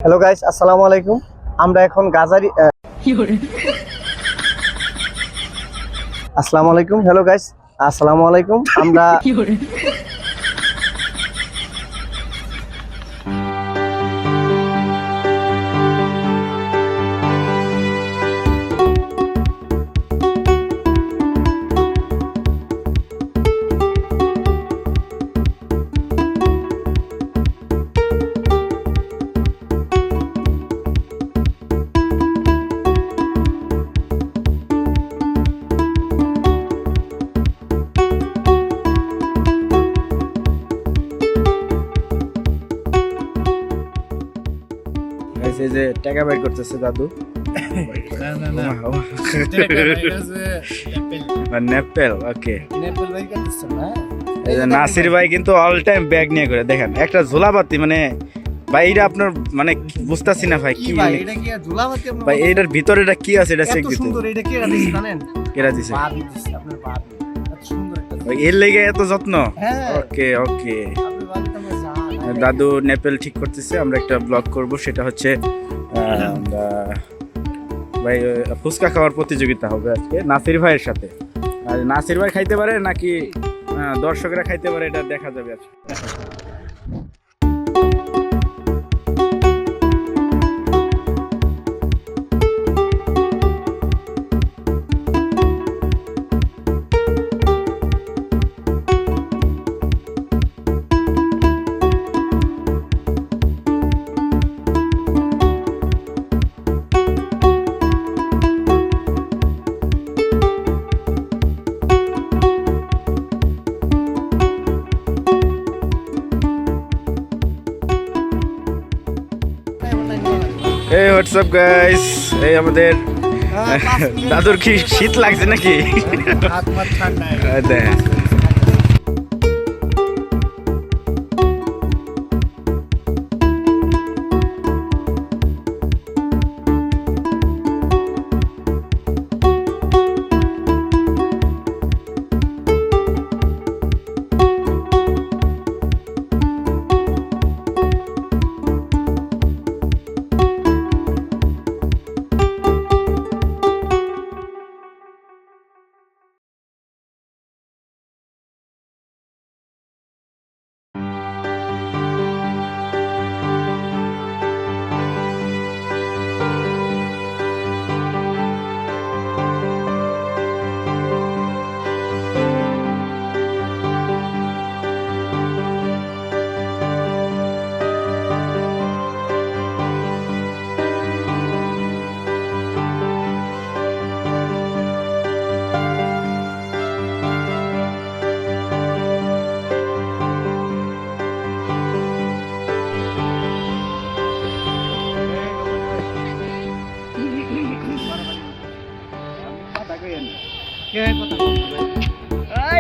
Hello guys, আসসালামু আলাইকুম। আমরা এখন গাজারি আসসালামু আলাইকুম। হ্যালো গাইস, আসসালামু আলাইকুম। আমরা এই যে টাকা বের করতেছে দাদু। না না না নেপেল ওকে। নেপাল ভাই করতেছ না এই যে নাসির ভাই কিন্তু অল টাইম ব্যাগ নিয়ে ঘুরে, দেখেন একটা ঝোলাবাতি, মানে ভাই এটা আপনার মানে বুঝতাছি না ভাই কি কি ভাই এটা কি ঝুলাবাতি আপনার ভাই এটার ভিতরে এটা কি আছে এটা চেক এত দিতে সুন্দর এটা কি রাখছেন জানেন কেরা দিছে বাবি দিছে আপনার বাবি এত সুন্দর একটা ভাই এর লেগে এত যত্ন। হ্যাঁ ওকে ওকে আপনার বাবি তো জান দাদু নেপেল ঠিক করতেছে, আমরা একটা ব্লগ করব, সেটা হচ্ছে ভাই ফুচকা খাওয়ার প্রতিযোগিতা হবে আজকে নাসির ভাইয়ের সাথে। আর নাসির ভাই খাইতে পারে নাকি দর্শকরা খাইতে পারে এটা দেখা যাবে আজকে। এই হোয়াটসঅ্যাপ গাইস, এই আমাদের দাদুর কি শীত লাগছে নাকি? হাত মাত ঠান্ডা দেখেন কে কথা বলছো আই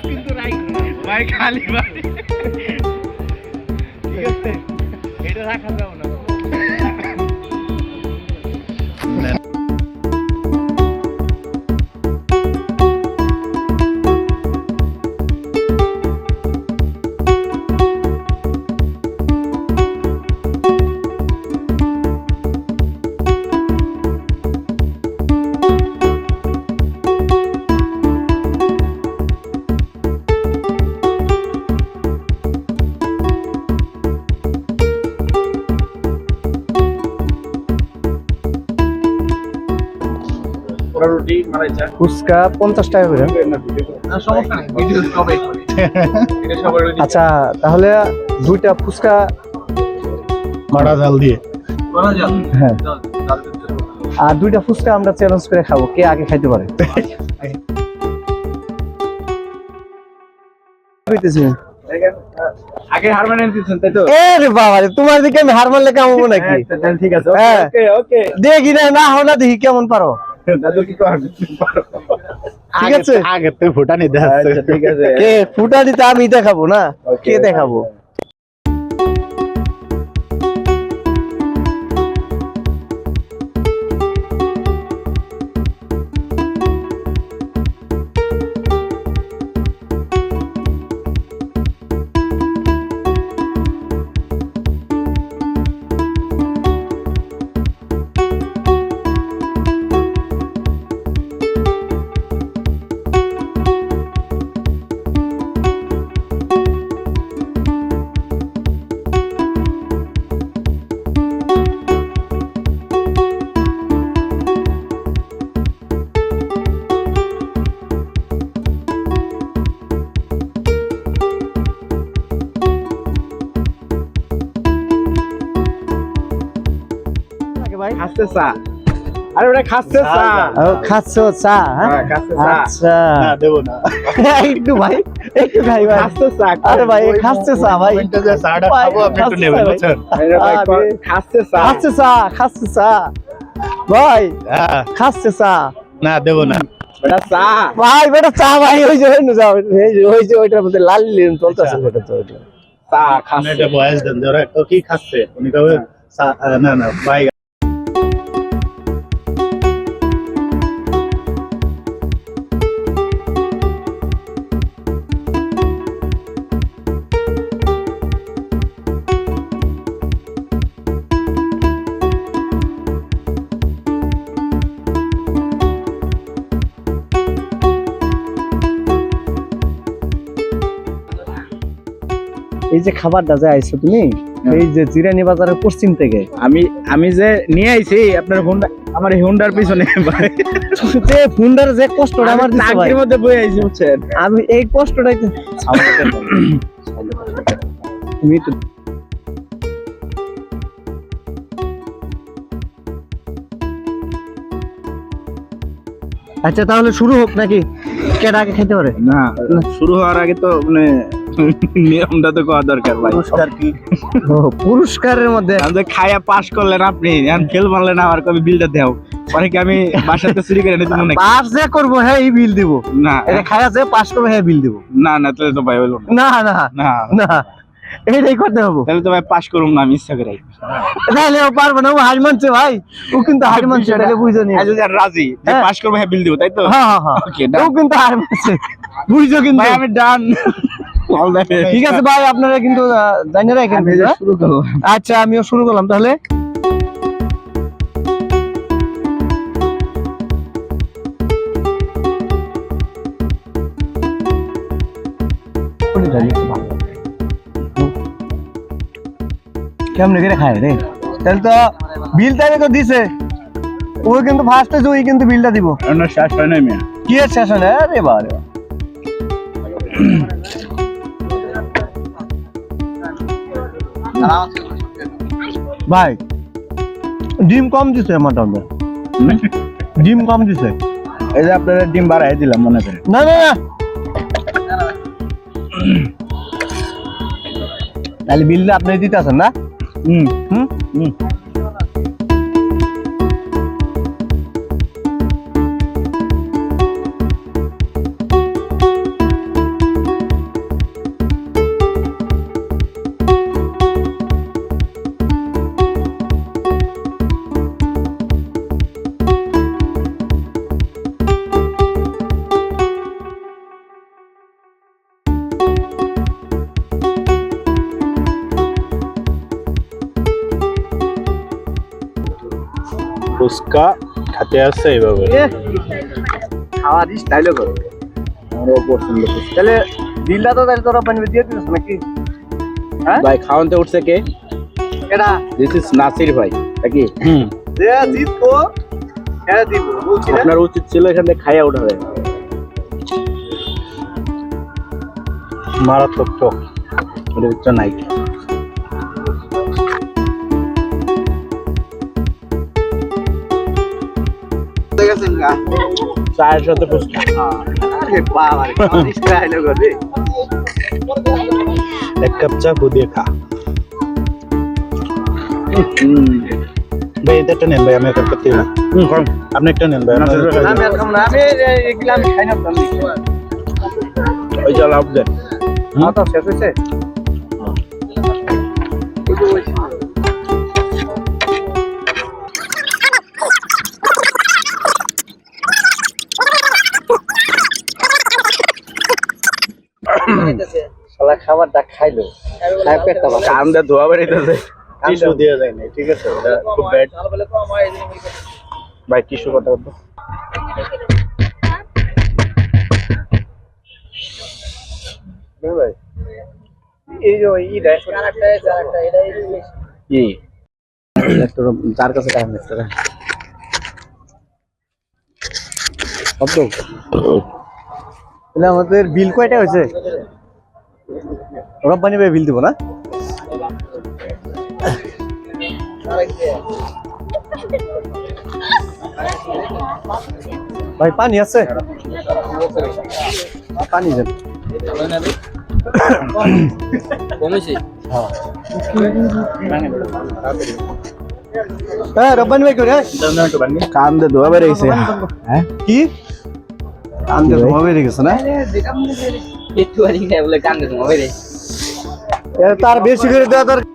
কিন্তু রাইট ভাই খালি ভাই ঠিক আছে এটা রাখা যাবে না রুটি মালাই চা ফুচকা 50 টাকা করে। না সমস্যা নেই ভিডিও সবাই করে এটা সবার আচ্ছা, তাহলে দুইটা ফুচকা মারা জাল দিয়ে করা যাবে হ্যাঁ, আর দুইটা ফুচকা আমরা চ্যালেঞ্জ করে খাবো, কে আগে খাইতে পারে। কইতেছি দেখেন আগে হারমানেন দিচ্ছেন তাই তো? এ রে বাবা রে, তোমার দিকে আমি হার মারলে কেমন হবো নাকি? তাহলে ঠিক আছে। হ্যাঁ। ওকে ওকে দেখি না, না হলে দেখি কেমন পারো। দাদু কি করেন? ঠিক আছে, আগে তো ফুটানি দেখাচ্ছে আচ্ছা ঠিক আছে। কে ফুটা দিতে আমি দেখাবো না, কে দেখাবো? খাচ্ছে চা আরে ওটা খাচ্ছে চা ও খাচ্ছো চা হ্যাঁ? হ্যাঁ, খাচ্ছে চা। আচ্ছা না দেবো না একটু ভাই একটু খাই ভাই খাচ্ছে চা আরে ভাই এ খাচ্ছে চা ভাই মোমেন্টে যে চাটা ভাই, খাবো আপনি একটু খাচ্ছে নেবেন ভাই। বুঝছেন আরে ভাই, আরে। খাচ্ছে চা খাচ্ছে চা ভাই হ্যাঁ, খাচ্ছে চা না দেবো না এটা চা ভাই বেটা চা ভাই ওই যে যাও ওই যে ওইটার মধ্যে লাল লিন চলতেছে ওটা তো ওইটা। চা আপনি খাচ্ছে এটা বয়স দেন যে ওরা তো কি খাচ্ছে উনি কবে না না ভাই এই যে খাবারটা যে আইছো তুমি এই যে জিরানি বাজারের পশ্চিম থেকে আমি যে নিয়ে আইছি আপনার হুন্ডা আমার এই হুন্ডার পিছনে ভাই যে ফুন্ডার যে কষ্টটা আমার দিছে ভাই টাঙ্কির মধ্যে বই আইছি বুঝছেন আমি এই কষ্টটাই তো তুমি তো আচ্ছা তাহলে শুরু হোক নাকি কেডা আগে খেতে পারে না শুরু হওয়ার আগে তো মানে নিয়মটা তো করা দরকার ভাই পুরস্কার কি ও, পুরস্কারের মধ্যে আমি যে খায়া পাস করলেন আপনি এখন ফেল মারলেন আমার কবে বিলটা দেও পরে কি আমি বাসাতে চুরি করে নিতে মনে পাস যে করবো হ্যাঁ এই বিল দিব না এটা খায়া যে পাস করবো হ্যাঁ বিল দিব না না তাহলে তো ভাই হইলো না না না না না এইটাই করতে হবে তাহলে তো ভাই পাস করুম না আমি ইচ্ছা করে তাহলে ও পারবে না ও হার মানছে ভাই ও কিন্তু হার মানছে এটাকে বুঝো নি আজ যদি আর রাজি যে হ্যাঁ। পাস করবো হ্যাঁ বিল দিব তাই তো হ্যাঁ হ্যাঁ হ্যাঁ Okay, done. ও কিন্তু হার মানছে বুঝছো কিন্তু ভাই আমি ডান ঠিক আছে ভাই আপনারা কিন্তু জানিয়ে রাখেন হ্যাঁ? শুরু করবো আচ্ছা আমিও শুরু করলাম তাহলে কেমনে করে খায় রে তাহলে তো বিলটা তো দিছে ও কিন্তু ফার্স্টে যে ওই কিন্তু বিলটা দিব না শেষ হয় নাই মিয়া কি এর শেষ হয় না রে বাবা রে বাবা। ভাই ডিম কম দিছে মাটন ডিম কম দিছে এই যে আপনারা ডিম বাড়াই দিলাম মনে করে না না না তাহলে বিলটা আপনি দিতে আছেন না হুম হুম হুম ফুচকা খেতে আসছে এইভাবে খাওয়ার স্টাইলও করো আমারও পছন্দ তাহলে বিলটা তো তাহলে তোরা পানি দিয়ে দিস নাকি ভাই খাওয়াতে উঠছে কে এটা দিস ইজ নাসির ভাই নাকি হুম যে জিতবো হ্যাঁ দিব বলছি না আপনার উচিত ছিল এখান থেকে খাইয়া উঠাবে মারাত্মক টক ওটা হচ্ছে নাই চায়ের সাথে ফুচকা আরে বাবা রে খাওয়ার স্টাইলও করে এক কাপ চা খুদিয়ে খা হুম ভাই এটা একটা নেন ভাই আমি একটা করতে না আপনি একটা নেন ভাই আমি আর খাবো না আমি এগুলা আমি খাই না তো আমি ওই চল আপ দেন খাওয়া তো শেষ হয়েছে শালা খাবারটা খাইলো খাই পেটটা ভালো কান দিয়ে ধোয়া বেরিয়েছে টিস্যু দিয়ে যায় না ঠিক আছে এটা খুব ব্যাড ভাই টিস্যু কথা বলতো ভাই এই যে ই দেয় কি যার কাছে টাইম নেই কত তাহলে আমাদের বিল কয়টা হয়েছে রব্বানি ভাই বিল দিব না ভাই পানি আছে? পানি দেন। হ্যাঁ রব্বানি ভাই করে কান দে ধোয়া বেড়ে গেছে। হ্যাঁ কি কান্দে ধোয়া বেরিয়ে গেছে না? তার বেশি করে দেওয়া দরকার।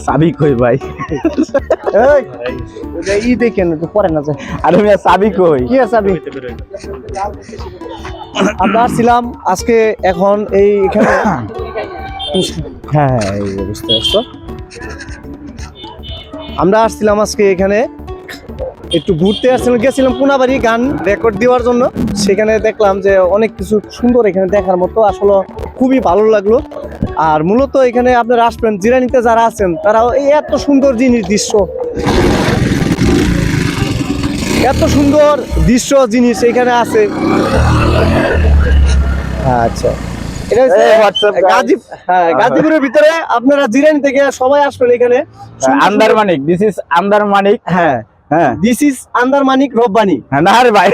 চাবি কই ভাই? ই দেখেন একটু পরে না যায়। আরে মিয়া চাবি কই? কি আছে চাবি? আমরা আসছিলাম আজকে এখন এখানে হ্যাঁ এই বুঝতে পারছো। আমরা আসছিলাম আজকে এখানে একটু ঘুরতে আসছিলাম, গেছিলাম কোনাবাড়ি গান রেকর্ড দেওয়ার জন্য। সেখানে দেখলাম যে অনেক কিছু সুন্দর এখানে দেখার মতো, আসলে খুবই ভালো লাগলো। আর মূলত এখানে আপনারা আসবেন, জিরানিতে যারা আছেন তারা এই এত সুন্দর দৃশ্য, এত সুন্দর দৃশ্য জিনিস এখানে আছে। আচ্ছা এটা হচ্ছে গাজীপুরের ভিতরে। আপনারা জিরানি থেকে সবাই আসবেন এখানে। Andharmanik, this is Andharmanik. হ্যাঁ হ্যাঁ দিস ইজ আন্দারমানিক রব্বানি। না রে ভাই,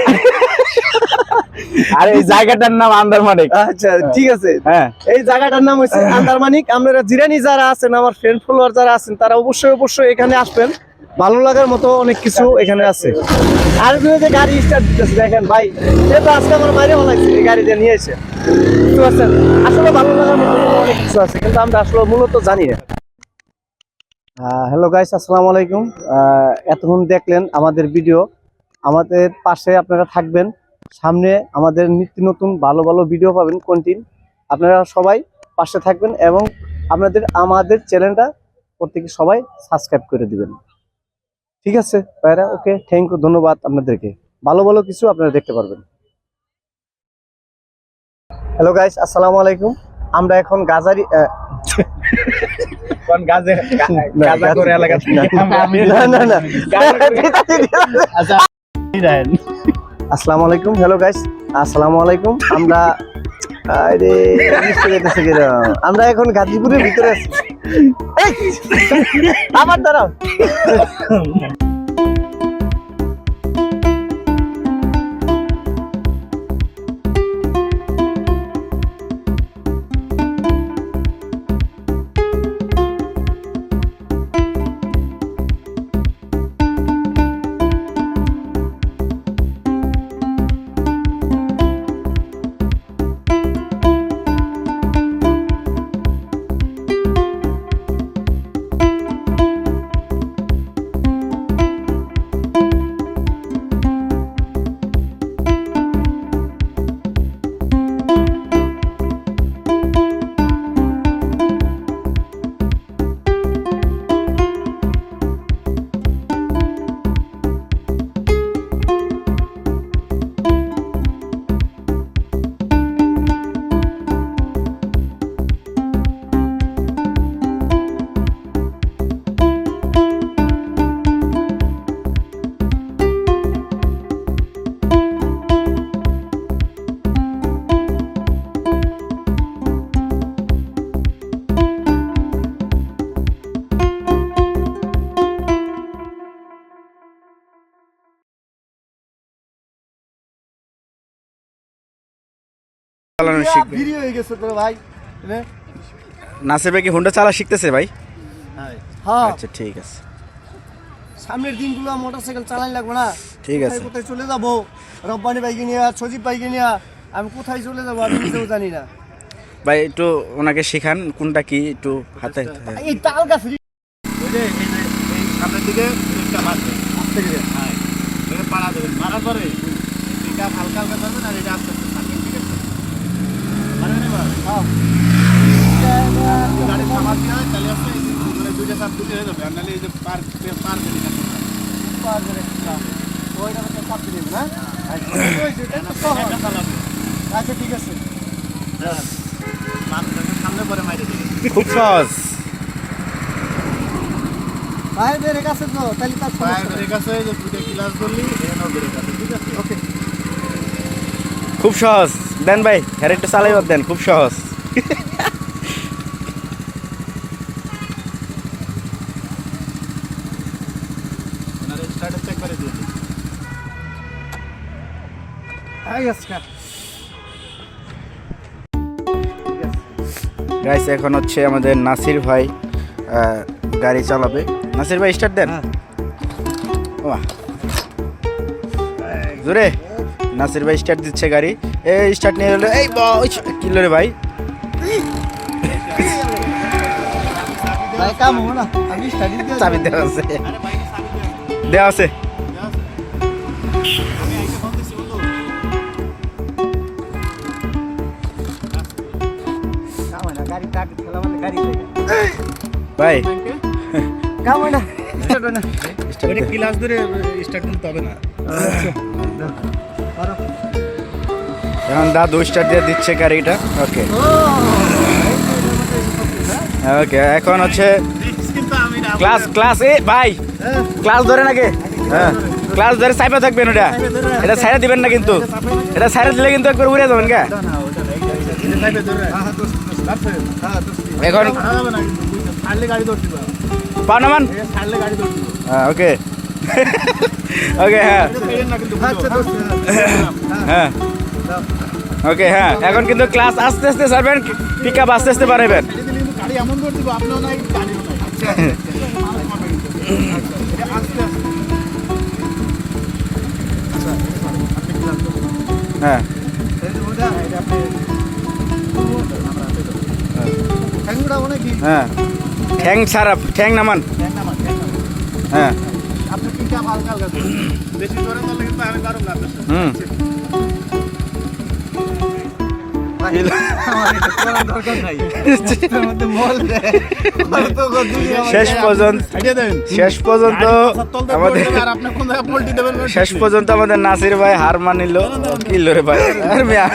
আরে এই জায়গাটার নাম আন্দারমানিক। আচ্ছা ঠিক আছে, হ্যাঁ এই জায়গাটার নাম হচ্ছে আন্দারমানিক। আপনারা জিরানি যারা আছেন, আমার ফ্রেন্ড ফলোয়ার যারা আছেন, তারা অবশ্যই এখানে আসবেন। ভালো লাগার মতো অনেক কিছু এখানে আছে। আর যে গাড়ি স্টার্ট দিতেছে দেখেন ভাই, এটা আজকে আমার বাইরে ভালো লাগছে, এই গাড়িটা নিয়ে এসে। বুঝতে পারছেন, আসলে ভালো লাগার মতো অনেক কিছু আছে, কিন্তু আমরা আসলে মূলত জানি না। হ্যালো গাইস, আসসালামু আলাইকুম। এতক্ষণ দেখলেন আমাদের ভিডিও। আমাদের পাশে আপনারা থাকবেন, সামনে আমাদের নিত্য নতুন ভালো ভালো ভিডিও পাবেন কন্টিনিউ। আপনারা সবাই পাশে থাকবেন এবং আমাদের চ্যানেলটা প্রত্যেকে সবাই সাবস্ক্রাইব করে দিবেন। ঠিক আছে ভাইরা, ওকে, থ্যাংক ইউ, ধন্যবাদ আপনাদেরকে। ভালো ভালো কিছু আপনারা দেখতে পারবেন। হ্যালো গাইস, আসসালামু আলাইকুম। আমরা এখন গাজারি কোন গাজে গাজা করে এলাকা থেকে না আসসালামু আলাইকুম। হ্যালো গাইস, আসসালামু আলাইকুম। আমরা এখন গাজীপুরের ভিতরে আছি। আমার দাঁড়াও। চালানো শিখবে। ভিডিও হয়ে গেছে তোর ভাই। নাসির ভাই কি হুন্ডা চালা শিখতেছে ভাই? হ্যাঁ, আচ্ছা ঠিক আছে, সামনের দিনগুলো মোটরসাইকেল চালাই লাগবে না। ঠিক আছে। কোথায় চলে যাবো, রব্বানি বাইকে নিয়ে, সজীব বাইকে নিয়ে, আমি কোথায় চলে যাবো আমি নিজেও জানি না ভাই। একটু ওনাকে শেখান কোনটা কি, একটু হাতে। এই তাল গাছ সামনের দিকে একটা মারবে, আস্তে করে। হ্যাঁ, এটা পাড়া দেবেন, মারার পরে এটা হালকা হালকা ধরবেন আর এটা আস্তে আস্তে থাকবেন। ঠিক আছে, মানে নেবা। হ্যাঁ, গাড়ি সামাল দিয়ে হয় তাহলে হচ্ছে মানে দুইটা চাপ দুটো হয়ে যাবে। আর নাহলে এই যে পার করে ওইটা হচ্ছে চাপতে দেবে না। আচ্ছা ঠিক আছে, সামনে পরে মাইরে দেবে। খুব সহজ। ভাইদের কাছে তো তাহলে তার পায়ের কাছে যে দুটো ক্লাস করলি এনাও বেড়ে গেছে। ঠিক আছে, ওকে, খুব সহজ। দেন ভাই, হ্যাঁ একটু চালাইবার দেন, খুব সহজ। একবারে দিয়ে দিই। গাইস এখন হচ্ছে আমাদের নাসির ভাই গাড়ি চালাবে। নাসির ভাই স্টার্ট দেন। বাহ জোরে নাসির ভাই স্টার্ট দিচ্ছে গাড়ি। এই স্টার্ট নিয়ে গেল। এই কি রে ভাই, ভাই কাম হো না, আমি স্টাডি দিয়ে চাবি দেওয়া আছে, আরে বাইকে চাবি দেয়া দেওয়া আছে। আমি আইকে ফোন দিছি বন্ধু। কাম হয় না, গাড়ি টাক খেলা মানে গাড়ি লাগে ভাই কাম হয় না, স্টার্ট হয় না। ওটা ক্লাস ধরে স্টার্ট করতে হবে না। এখন দাদু স্টার্ট দিয়ে দিচ্ছে গাড়িটা। ওকে ওকে এখন হচ্ছে কিন্তু আমি না ক্লাস এ ভাই ক্লাস ধরে নাকি? হ্যাঁ ক্লাস ধরে সাইডে থাকবেন। ওটা এটা সাইডে দিবেন না কিন্তু, এটা সাইডে দিলে কিন্তু একবার উড়ে যাবেন কে। এখন ছাড়লে গাড়ি ধরতে পারো, পানামান। ছাড়লে গাড়ি ধরতে পারো। হ্যাঁ ওকে ওকে হ্যাঁ হ্যাঁ ওকে হ্যাঁ এখন কিন্তু ক্লাস আস্তে আস্তে ছাড়বেন, পিক আপ আস্তে আস্তে বাড়াবেন। গাড়ি এমন ধরতে পারো, আপনিও নাই গাড়িও নাই। আস্তে আস্তে হ্যাঁ হ্যাঁ ঠ্যাং ছাড়া, ঠ্যাং নামান। হ্যাঁ আপনি পিকআপ হালকা হালকা করুন। বেশি জোরে চললে কিন্তু আমি পারব না আপনার সাথে। হুম শেষ পর্যন্ত আমাদের শেষ পর্যন্ত আমাদের নাসির ভাই হার মানিল। কিল রে ভাই, আর মিয়া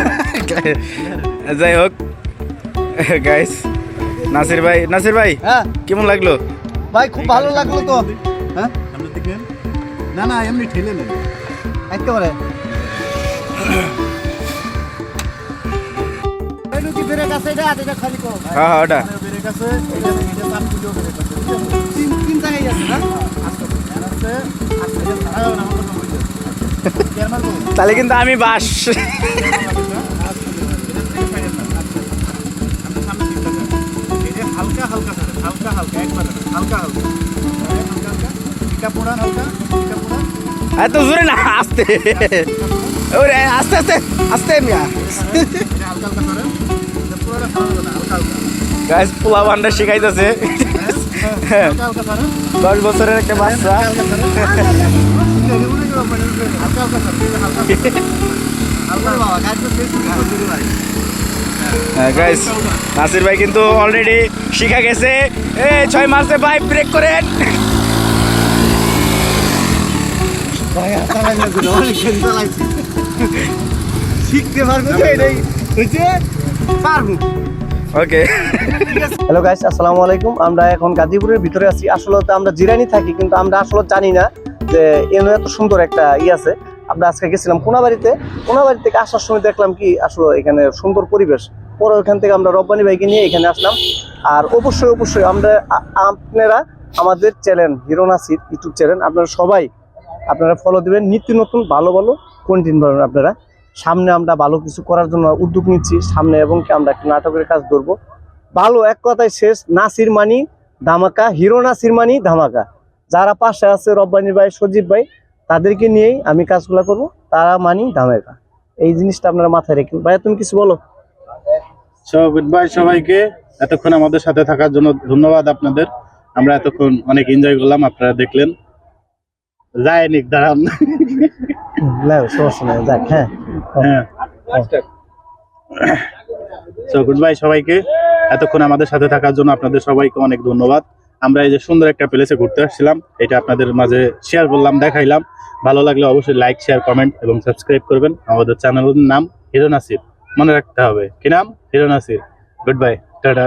যাই হোক গাইস, নাসির ভাই হ্যাঁ কেমন লাগলো? ভাই খুব ভালো লাগলো তো। হ্যাঁ সামনে দিকে না না এমনি ঠেলে নেন একেবারে কি বেরে কাছে এটা খালি কর হ্যাঁ হ্যাঁ ওটা বেরে কাছে এটা চাপ দিও বেরে কাছে তিন জায়গায় আছে না। আস্তে আস্তে আস্তে আস্তে ছাড়াও না আমাকে বুঝছো কেন মারবো তাহলে কিন্তু আমি বাস। হালকা হালকা হালকা হালকা একবার হালকা হালকা হালকা টিকা পোড়ান হালকা টিকা পোড়ান এত জোরে না, আস্তে ওরে আস্তে আস্তে আস্তে মিয়া। হালকা হালকা ধরেন পুরোটা খাওয়া না হালকা হালকা গাইস পোলা বান্ডা শিখাইতেছে। হালকা হালকা ধরেন 10 বছরের একটা বাচ্চা। হালকা হালকা বাবা গাড়ি তো শেষ করে ভাই গাইস নাসির ভাই কিন্তু অলরেডি শিখা গেছে। 6 মাসে ভাই ব্রেক করেন। শিখতে পারবো তো এটাই হইছে পারবো। ওকে হ্যালো গাইস, আসসালামু আলাইকুম। আমরা এখন গাজীপুরের ভিতরে আছি। আসলে তো আমরা জিরানি থাকি, কিন্তু আমরা আসলে জানি না যে এর এত সুন্দর একটা আছে। আমরা আজকে গেছিলাম কোনাবাড়ি থেকে আসার সময় দেখলাম কি আসলে এখানে সুন্দর পরিবেশ। পরে ওখান থেকে আমরা রব্বানি ভাইকে নিয়ে এখানে আসলাম। আর অবশ্যই আপনারা আমাদের channel hero Nasir YouTube channel আপনারা ফলো দিবেন। নিত্য নতুন ভালো কন্টেন্ট পাবেন আপনারা। সামনে আমরা ভালো কিছু করার জন্য উদ্যোগ নিচ্ছি সামনে, এবং কি আমরা একটা নাটকের কাজ ধরবো। ভালো এক কথায় শেষ, নাসির মানি ধামাকা, হিরো নাসির মানি ধামাকা। যারা পাশে আছে রব্বানি ভাই, সজীব ভাই, তাদেরকে নিয়েই আমি কাজগুলো করব। তারা মানি ধামাকা, এই জিনিসটা আপনারা মাথায় রাখেন। ভাইয়া তুমি কিছু বলো। গুড বাই সবাইকে। এতক্ষণ আমাদের সাথে থাকার জন্য ধন্যবাদ আপনাদের। আমরা এতক্ষণ অনেক এনজয় করলাম, আপনারা দেখলেন। যায়নি দাঁড়ান সমস্যা নেই, যাক। হ্যাঁ হ্যাঁ গুড বাই সবাইকে। এতক্ষণ আমাদের সাথে থাকার জন্য আপনাদের সবাইকে অনেক ধন্যবাদ। আমরা এই যে সুন্দর একটা প্লেসে ঘুরতে আসছিলাম, এটা আপনাদের মাঝে শেয়ার করলাম, দেখাইলাম। ভালো লাগলে অবশ্যই লাইক, শেয়ার, কমেন্ট এবং সাবস্ক্রাইব করবেন। আমাদের চ্যানেলের নাম হিরো নাসির, মনে রাখতে হবে। কি নাম? Hero Nasir. Good bye, tata.